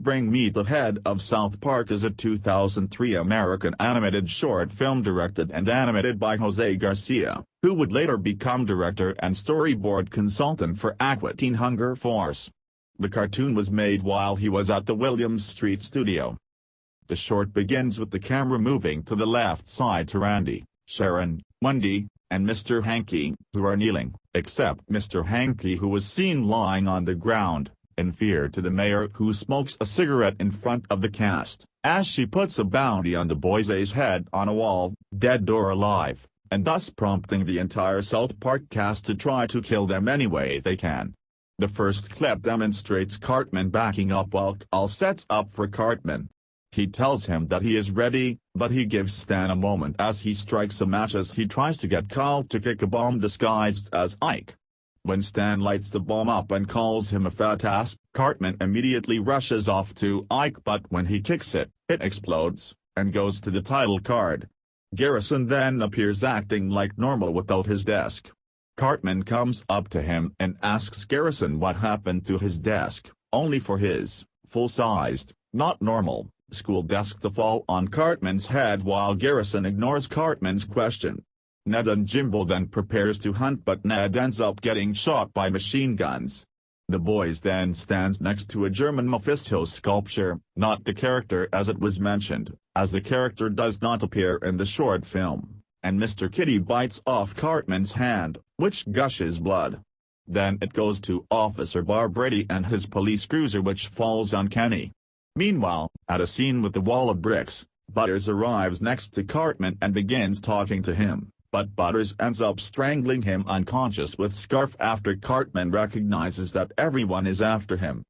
Bring Me the Head of South Park is a 2003 American animated short film directed and animated by Jose Garcia, who would later become director and storyboard consultant for Aqua Teen Hunger Force. The cartoon was made while he was at the Williams Street studio. The short begins with the camera moving to the left side to Randy, Sharon, Wendy, and Mr. Hanky, who are kneeling, except Mr. Hanky, who was seen lying on the ground, in fear, to the mayor, who smokes a cigarette in front of the cast, as she puts a bounty on the boy's head on a wall, dead or alive, and thus prompting the entire South Park cast to try to kill them any way they can. The first clip demonstrates Cartman backing up while Cal sets up for Cartman. He tells him that he is ready, but he gives Stan a moment as he strikes a match as he tries to get Cal to kick a bomb disguised as Ike. When Stan lights the bomb up and calls him a fat ass, Cartman immediately rushes off to Ike, but when he kicks it, it explodes, and goes to the title card. Garrison then appears acting like normal without his desk. Cartman comes up to him and asks Garrison what happened to his desk, only for his full-sized, not normal, school desk to fall on Cartman's head while Garrison ignores Cartman's question. Ned and Jimbo then prepares to hunt, but Ned ends up getting shot by machine guns. The boys then stands next to a German Mephisto sculpture, not the character as it was mentioned, as the character does not appear in the short film, and Mr. Kitty bites off Cartman's hand, which gushes blood. Then it goes to Officer Barbrady and his police cruiser, which falls on Kenny. Meanwhile, at a scene with the wall of bricks, Butters arrives next to Cartman and begins talking to him, but Butters ends up strangling him unconscious with scarf after Cartman recognizes that everyone is after him.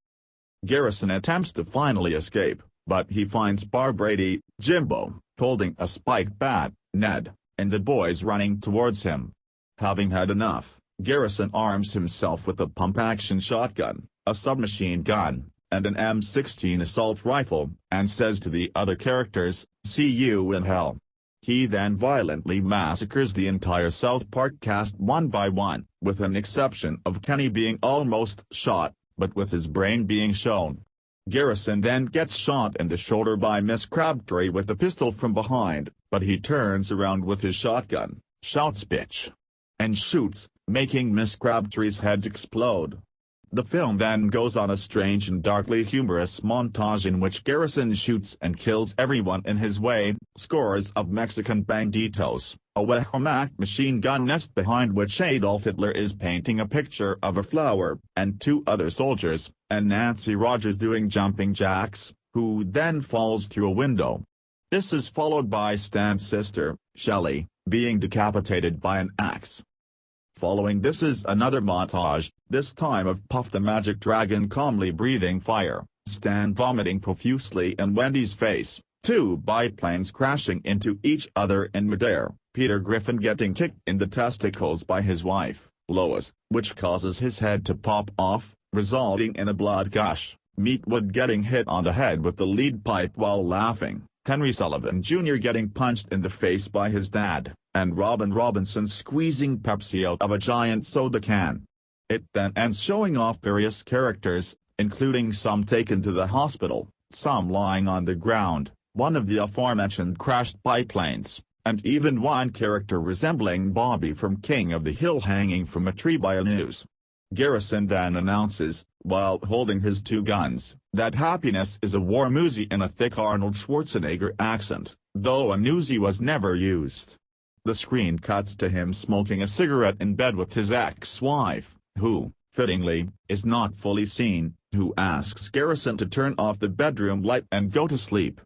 Garrison attempts to finally escape, but he finds Barbrady, Jimbo, holding a spiked bat, Ned, and the boys running towards him. Having had enough, Garrison arms himself with a pump-action shotgun, a submachine gun, and an M16 assault rifle, and says to the other characters, "See you in hell." He then violently massacres the entire South Park cast one by one, with an exception of Kenny being almost shot, but with his brain being shown. Garrison then gets shot in the shoulder by Miss Crabtree with a pistol from behind, but he turns around with his shotgun, shouts "bitch," and shoots, making Miss Crabtree's head explode. The film then goes on a strange and darkly humorous montage in which Garrison shoots and kills everyone in his way, scores of Mexican banditos, a Wehrmacht machine gun nest behind which Adolf Hitler is painting a picture of a flower, and two other soldiers, and Nancy Rogers doing jumping jacks, who then falls through a window. This is followed by Stan's sister, Shelley, being decapitated by an axe. Following this is another montage, this time of Puff the Magic Dragon calmly breathing fire, Stan vomiting profusely in Wendy's face, two biplanes crashing into each other in midair, Peter Griffin getting kicked in the testicles by his wife, Lois, which causes his head to pop off, resulting in a blood gush, Meatwood getting hit on the head with the lead pipe while laughing, Henry Sullivan Jr. getting punched in the face by his dad, and Robin Robinson squeezing Pepsi out of a giant soda can. It then ends showing off various characters, including some taken to the hospital, some lying on the ground, one of the aforementioned crashed biplanes, and even one character resembling Bobby from King of the Hill hanging from a tree by a noose. Garrison then announces, while holding his two guns, that happiness is a war Uzi in a thick Arnold Schwarzenegger accent, though a Uzi was never used. The screen cuts to him smoking a cigarette in bed with his ex-wife, who, fittingly, is not fully seen, who asks Garrison to turn off the bedroom light and go to sleep.